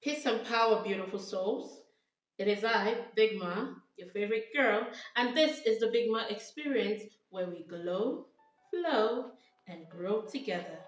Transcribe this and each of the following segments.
Peace and power, beautiful souls. It is I, BigMa, your favorite girl, and this is the BigMa Experience where we glow, flow, and grow together.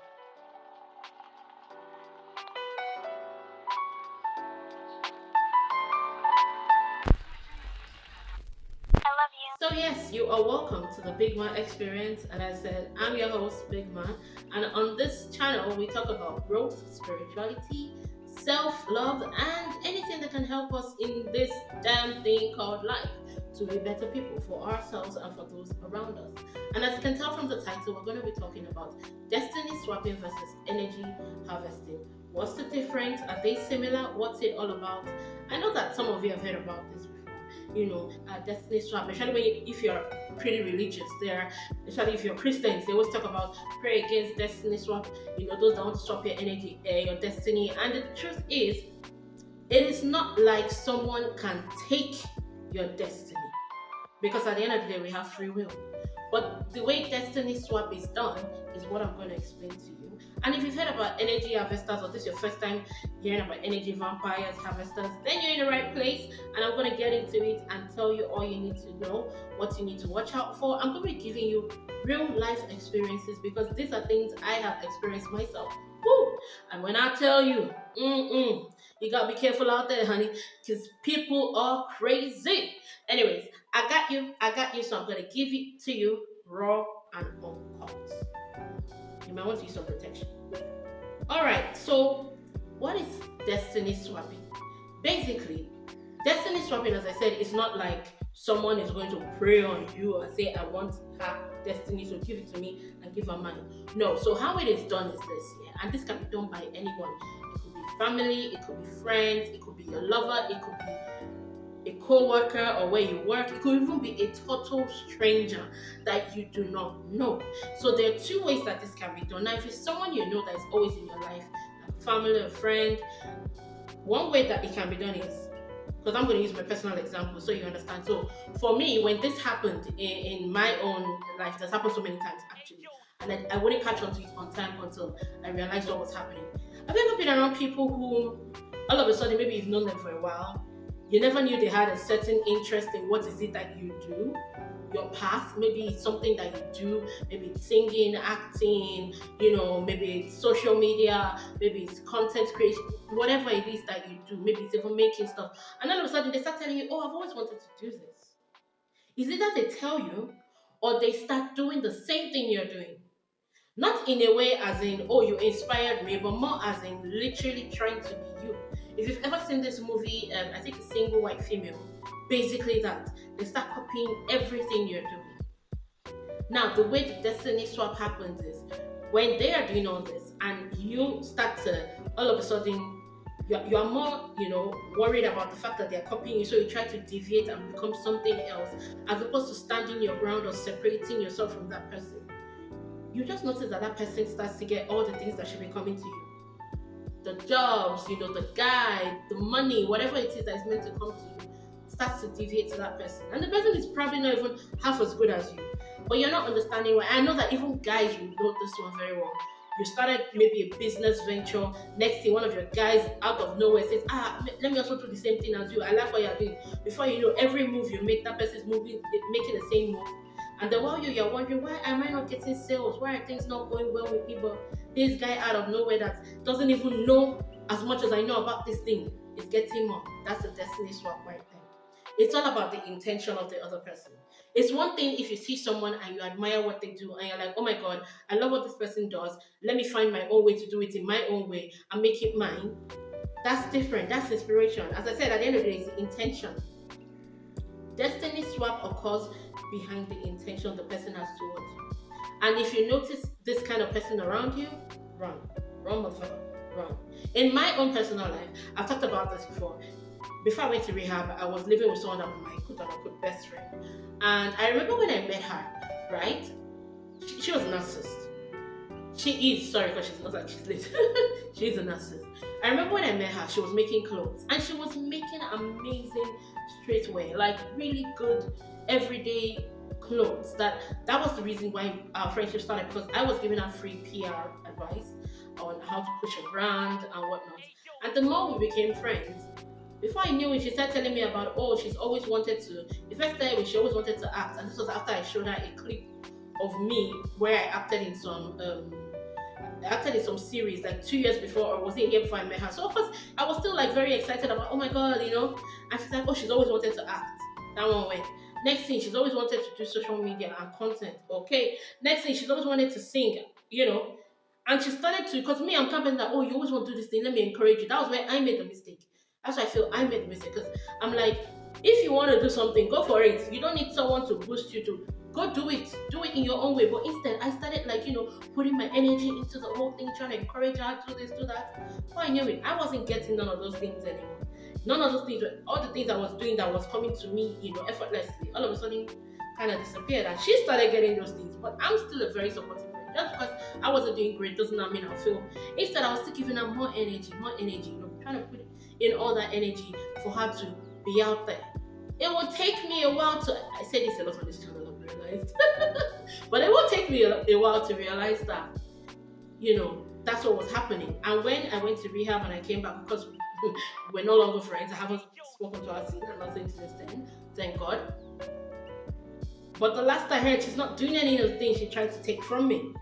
So, yes, you are welcome to the BigMa Experience, and I said, I'm your host, BigMa, and on this channel, we talk about growth, spirituality, self love, and anything that can help us in this damn thing called life to be better people for ourselves and for those around us. And as you can tell from the title, we're going to be talking about destiny swapping versus energy harvesting. What's the difference? Are they similar? What's it all about? I know that some of you have heard about this before. Destiny swap, especially if you're pretty religious. There, especially if you're Christians, they always talk about pray against destiny swap. Those that want to swap your energy, your destiny. And the truth is, it is not like someone can take your destiny, because at the end of the day, we have free will. But the way destiny swap is done is what I'm going to explain to you. And if you've heard about energy harvesters, or this is your first time hearing about energy vampires, harvesters, then you're in the right place. And I'm going to get into it and tell you all you need to know, what you need to watch out for. I'm going to be giving you real life experiences because these are things I have experienced myself. Woo! And when I tell you, you got to be careful out there, honey, because people are crazy. Anyways, I got you, so I'm gonna give it to you raw and uncut. You might want to use some protection. Alright, so what is destiny swapping? Basically, destiny swapping, as I said, is not like someone is going to prey on you and say, I want her destiny, so give it to me and give her money. No, so how it is done is this, yeah, and this can be done by anyone. It could be family, it could be friends, it could be your lover, it could be a co-worker or where you work. It could even be a total stranger that you do not know. So there are two ways that this can be done. Now, if it's someone you know that is always in your life, like family or friend, one way that it can be done is, because I'm going to use my personal example so you understand. So for me, when this happened in my own life, that's happened so many times actually, and I wouldn't catch on to it on time until I realized what was happening. I've ever been around people who all of a sudden, maybe you've known them for a while, you never knew they had a certain interest in what is it that you do, your path. Maybe it's something that you do, maybe it's singing, acting, maybe it's social media, maybe it's content creation, whatever it is that you do, maybe it's even making stuff. And all of a sudden they start telling you, oh, I've always wanted to do this. Is it that they tell you, or they start doing the same thing you're doing? Not in a way as in, oh, you inspired me, but more as in literally trying to be you. If you've ever seen this movie, I think it's Single White Female, basically that. They start copying everything you're doing. Now, the way the destiny swap happens is when they are doing all this and you start to, all of a sudden, you're more, worried about the fact that they're copying you, so you try to deviate and become something else, as opposed to standing your ground or separating yourself from that person. You just notice that that person starts to get all the things that should be coming to you. The jobs, the guy, the money, whatever it is that is meant to come to you, starts to deviate to that person. And the person is probably not even half as good as you. But you're not understanding why. I know that even guys, you know this one very well. You started maybe a business venture. Next thing, one of your guys out of nowhere says, let me also do the same thing as you. I like what you're doing. Before you know, every move you make, that person is moving, making the same move. And then while you're wondering, why am I not getting sales? Why are things not going well with me? But this guy out of nowhere that doesn't even know as much as I know about this thing is getting more. That's the destiny swap right there. It's all about the intention of the other person. It's one thing if you see someone and you admire what they do and you're like, oh my God, I love what this person does. Let me find my own way to do it in my own way and make it mine. That's different. That's inspiration. As I said, at the end of the day, it's the intention. Destiny swap occurs behind the intention the person has towards you. And if you notice this kind of person around you, run. Run, motherfucker. Run. In my own personal life, I've talked about this before. Before I went to rehab, I was living with someone that was my quote-unquote best friend. And I remember when I met her, right? She was a narcissist. She is, sorry, because she's not like she's late. She's a narcissist. I remember when I met her, she was making clothes. And she was making amazing streetwear, like really good everyday clothes. That was the reason why our friendship started, because I was giving her free PR advice on how to push a brand and whatnot. And the more we became friends, before I knew it, she started telling me about, oh, she's always wanted to, the first time she always wanted to act. And this was after I showed her a clip of me where I acted in some series like 2 years before, or was it a year before I met her? So of course I was still like very excited about, oh my god, And she's like, oh, she's always wanted to act. That one went. Next thing, she's always wanted to do social media and content. Okay. Next thing, she's always wanted to sing. And she started to, because me, I'm camping that, oh, you always want to do this thing. Let me encourage you. That was where I made the mistake. That's why I feel I made the mistake. Because I'm like, if you want to do something, go for it. You don't need someone to boost you to go do it. Do it in your own way. But instead, I started like, putting my energy into the whole thing, trying to encourage her, do this, do that. Before I knew it, I wasn't getting none of those things anymore. None of those things, all the things I was doing that was coming to me, effortlessly, all of a sudden kind of disappeared. And she started getting those things. But I'm still a very supportive friend. Just because I wasn't doing great doesn't mean I feel. Instead, I was still giving her more energy, trying to put in all that energy for her to be out there. It will take me a while to, I say this a lot on this channel, I've realized. But it will take me a while to realize that, that's what was happening. And when I went to rehab and I came back, because we're no longer friends, I haven't spoken to her since, and nothing since then, thank God. But the last I heard, she's not doing any of the things she tried to take from me.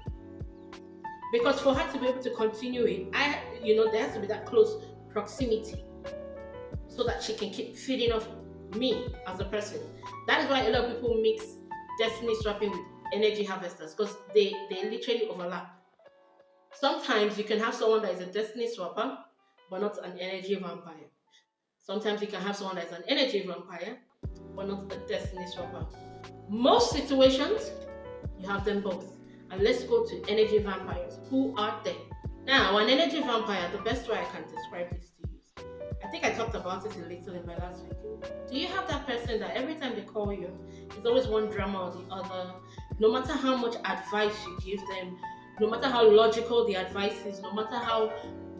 Because for her to be able to continue it, there has to be that close proximity so that she can keep feeding off me as a person. That is why a lot of people mix destiny swapping with energy harvesters, because they literally overlap. Sometimes you can have someone that is a destiny swapper, but not an energy vampire. Sometimes you can have someone that is an energy vampire, but not a destiny swapper. Most situations, you have them both. And let's go to energy vampires. Who are they? Now, an energy vampire, the best way I can describe this to you, I think I talked about it a little in my last video. Do you have that person that every time they call you, there's always one drama or the other? No matter how much advice you give them, no matter how logical the advice is, no matter how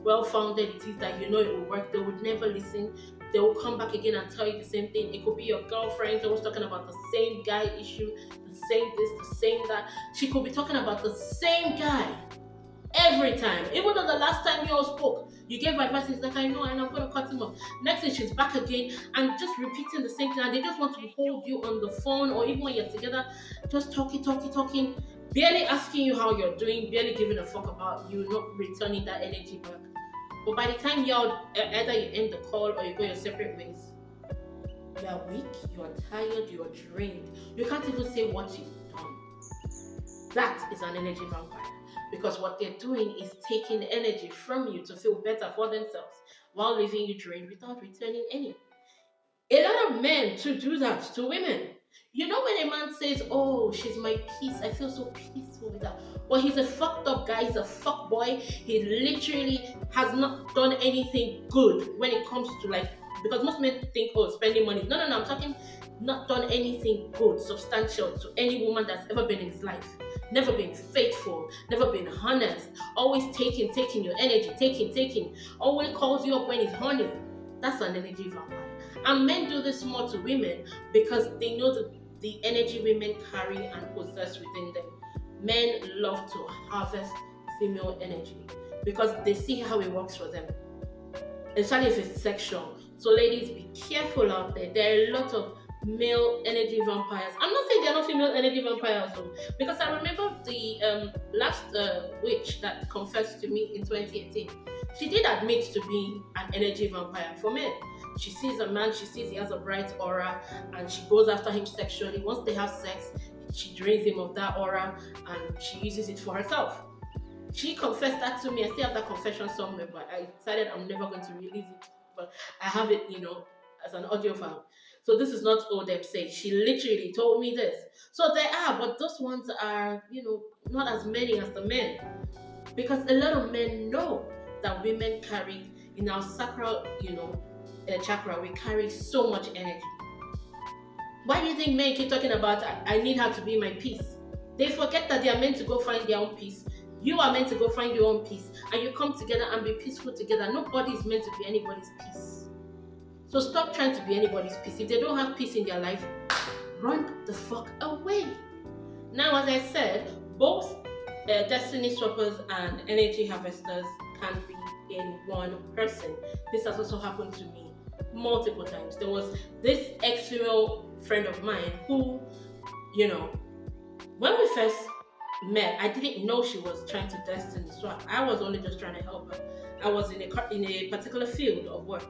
well-founded it is that it will work, they would never listen. They will come back again and tell you the same thing. It could be your girlfriend always talking about the same guy issue, the same this, the same that. She could be talking about the same guy every time. Even though the last time you all spoke, you gave advice, it's like, I know, and I'm going to cut him off. Next thing, she's back again and just repeating the same thing. And they just want to hold you on the phone, or even when you're together, just talking, barely asking you how you're doing, barely giving a fuck about you, not returning that energy back. But by the time either you end the call or you go your separate ways, you are weak, you are tired, you are drained. You can't even say what you've done. That is an energy vampire. Because what they're doing is taking energy from you to feel better for themselves while leaving you drained without returning any. A lot of men to do that to women. When a man says, oh, she's my peace, I feel so peaceful with her. Well, he's a fucked up guy, he's a fuck boy. He literally has not done anything good when it comes to because most men think, oh, spending money. No, I'm talking not done anything good, substantial to any woman that's ever been in his life. Never been faithful, never been honest, always taking your energy, taking. Always calls you up when he's horny. That's an energy vampire. And men do this more to women because they know the energy women carry and possess within them. Men love to harvest female energy because they see how it works for them, especially if it's sexual. So ladies, be careful out there. There are a lot of male energy vampires. I'm not saying there are not female energy vampires though, because I remember the last witch that confessed to me in 2018. She did admit to being an energy vampire for men. She sees a man, she sees he has a bright aura, and she goes after him sexually. Once they have sex, she drains him of that aura and she uses it for herself. She confessed that to me. I still have that confession somewhere, but I decided I'm never going to release it. But I have it, as an audio file. So this is not all them say. She literally told me this. So there are, but those ones are, not as many as the men. Because a lot of men know that women carry in our sacral, chakra, we carry so much energy. Why do you think men keep talking about, I need her to be my peace? They forget that they are meant to go find their own peace. You are meant to go find your own peace. And you come together and be peaceful together. Nobody is meant to be anybody's peace. So stop trying to be anybody's peace. If they don't have peace in their life, run the fuck away. Now, as I said, both destiny swappers and energy harvesters can be in one person. This has also happened to me multiple times. There was this ex-female friend of mine who, you know, when we first met, I didn't know she was trying to destiny swap. I was only just trying to help her. I was in a particular field of work,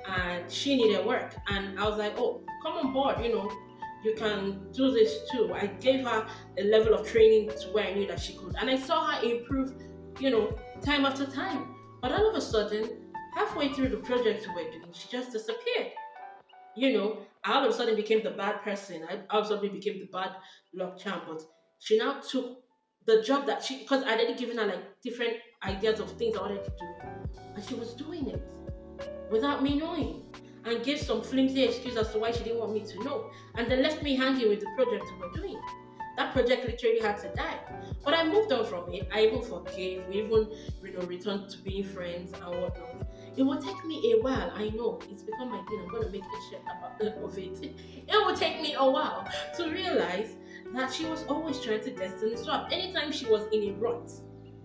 and she needed work, and I was like, "Oh, come on board, you can do this too." I gave her a level of training to where I knew that she could, and I saw her improve, time after time. But all of a sudden, halfway through the project we were doing, she just disappeared. I all of a sudden became the bad person. I all of a sudden became the bad luck charm. But she now took the job that because I already given her like different ideas of things I wanted to do, and she was doing it without me knowing, and gave some flimsy excuse as to why she didn't want me to know, and then left me hanging with the project we were doing. That project literally had to die. But I moved on from it. I even forgave. We even, returned to being friends and whatnot. It will take me a while. I know it's become my thing. I'm going to make a shit about of it. It will take me a while to realize that she was always trying to destiny swap. Anytime she was in a rut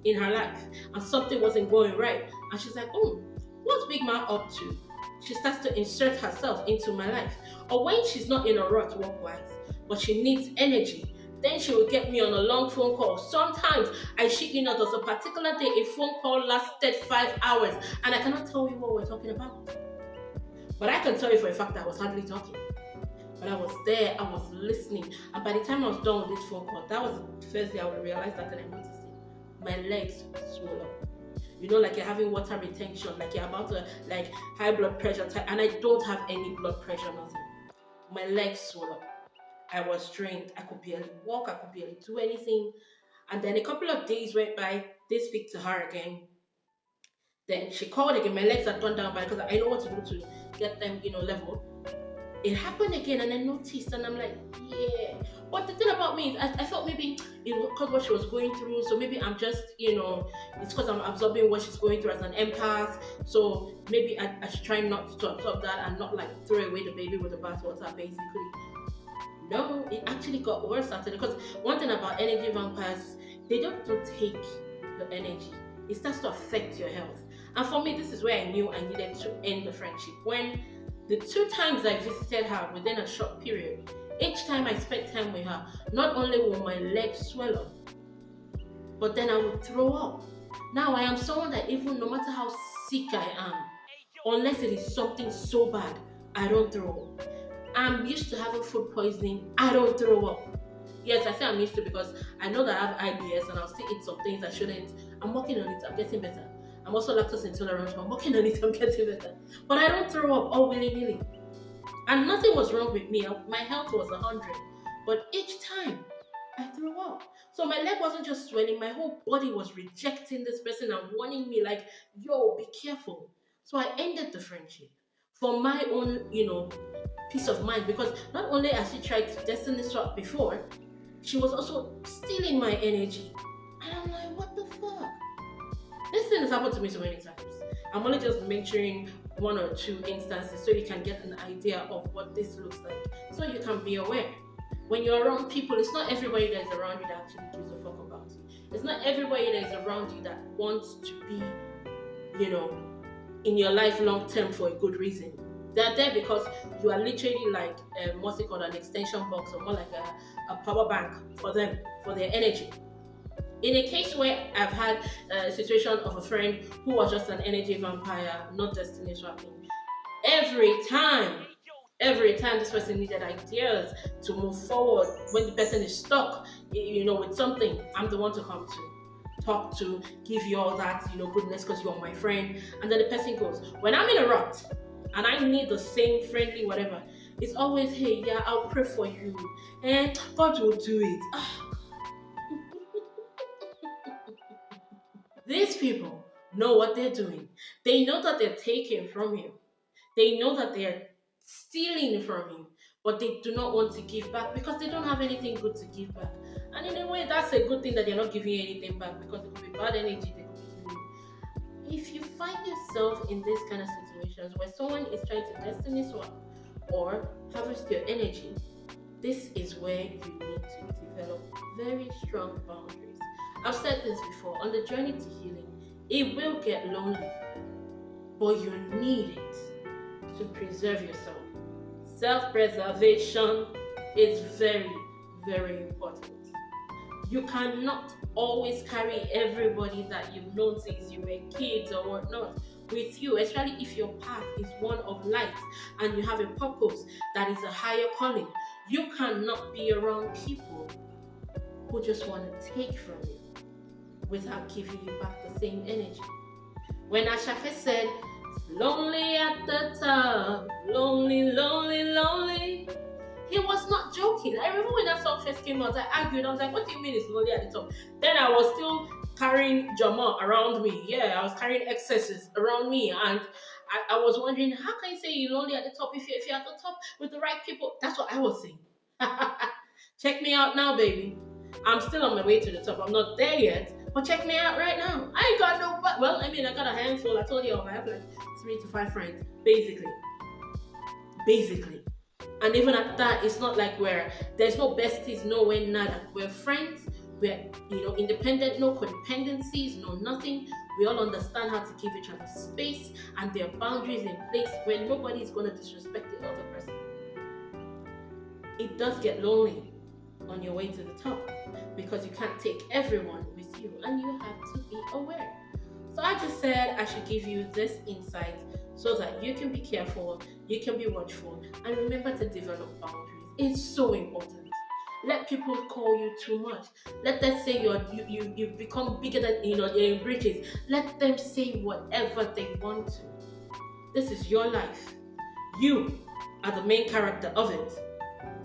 in her life and something wasn't going right, and she's like, "Oh, what's Big Man up to?" She starts to insert herself into my life. Or when she's not in a rut work-wise, but she needs energy, then she will get me on a long phone call. Sometimes, I shit you not, there was a particular day a phone call lasted 5 hours, and I cannot tell you what we're talking about. But I can tell you for a fact that I was hardly talking. But I was there, I was listening, and by the time I was done with this phone call, that was the first day I would realize that, and I noticed it. My legs swelled up. Like you're having water retention, like you're about to, like, high blood pressure type, and I don't have any blood pressure, nothing. My legs swelled up. I was drained. I could barely walk. I could barely do anything. And then a couple of days went by. They speak to her again. Then she called again. My legs had gone down by because I know what to do to get them, level. It happened again, and I noticed, and I'm like, yeah. But the thing about me is, I thought maybe it was because what she was going through. So maybe I'm just, it's because I'm absorbing what she's going through as an empath. So maybe I should try not to absorb that and not like throw away the baby with the bathwater, basically. No, it actually got worse after that. Because one thing about energy vampires, they don't take the energy. It starts to affect your health. And for me, this is where I knew I needed to end the friendship. When the 2 times I visited her within a short period, each time I spent time with her, not only will my legs swell up, but then I would throw up. Now I am someone that even no matter how sick I am, unless it is something so bad, I don't throw up. I'm used to having food poisoning. I don't throw up. Yes, I say I'm used to because I know that I have IBS and I'll still eat some things I shouldn't. I'm working on it. I'm getting better. I'm also lactose intolerant. I'm working on it. I'm getting better. But I don't throw up all willy-nilly. And nothing was wrong with me. My health was 100. But each time, I threw up. So my leg wasn't just swelling. My whole body was rejecting this person and warning me like, yo, be careful. So I ended the friendship for my own, peace of mind, because not only has she tried to destiny swap before, she was also stealing my energy. And I'm like, what the fuck? This thing has happened to me so many times. I'm only just mentioning 1 or 2 instances so you can get an idea of what this looks like, so you can be aware. When you're around people, it's not everybody that is around you that actually gives a fuck about you. It's not everybody that is around you that wants to be, in your life long term for a good reason. They're there because you are literally like, what's it called, an extension box, or more like a power bank for them, for their energy. In a case where I've had a situation of a friend who was just an energy vampire, not destiny swapping, every time, this person needed ideas to move forward, when the person is stuck, with something, I'm the one to come to, talk to, give you all that, goodness, because you're my friend. And then the person goes, when I'm in a rut, and I need the same friendly whatever, it's always, hey, yeah, I'll pray for you, and God will do it. These people know what they're doing. They know that they're taking from you. They know that they're stealing from you, but they do not want to give back because they don't have anything good to give back. And in a way, that's a good thing that they're not giving you anything back, because it could be bad energy they could be giving you. If you find yourself in this kind of situations where someone is trying to destiny swap or harvest your energy, this is where you need to develop very strong boundaries. I've said this before, on the journey to healing, it will get lonely. but you need it to preserve yourself. Self-preservation is very, very important. You cannot always carry everybody that you've known since you were kids or whatnot with you, especially if your path is one of light and you have a purpose that is a higher calling. You cannot be around people who just want to take from you without giving you back the same energy. When Ashafe said, lonely at the top, lonely, lonely, lonely, he was not joking. I remember when that song first came out, I argued. I was like, what do you mean it's lonely at the top? Then I was still carrying Jama around me. Yeah, I was carrying excesses around me. And I was wondering, how can you say you're lonely at the top if you're at the top with the right people? That's what I was saying. Check me out now, baby. I'm still on my way to the top. I'm not there yet. But check me out right now. I ain't got no, well, I mean, I got a handful. I told you, I have like 3 to 5 friends, basically. And even at that, it's not like there's no besties, nowhere, nada. We're friends, we're independent, no codependencies, no nothing. We all understand how to give each other space, and there are boundaries in place where nobody is going to disrespect the other person. It does get lonely on your way to the top because you can't take everyone with you, and you have to be aware. So I just said I should give you this insight so that you can be careful, you can be watchful, and remember to develop boundaries. It's so important. Let people call you too much. Let them say you've become bigger than you're in bridges. Let them say whatever they want to. This is your life. You are the main character of it.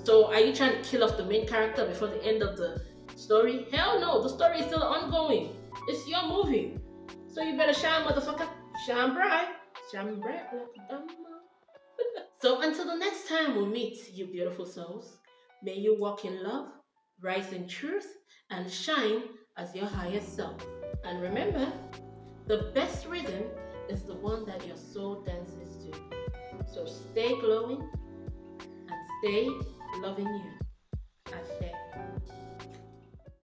So are you trying to kill off the main character before the end of the story? Hell no, the story is still ongoing. It's your movie. So you better shine, motherfucker. Shine bright. Shine bright like a diamond. So until the next time we meet, you beautiful souls, may you walk in love, rise in truth, and shine as your highest self. And remember, the best rhythm is the one that your soul dances to. So stay glowing and stay loving you.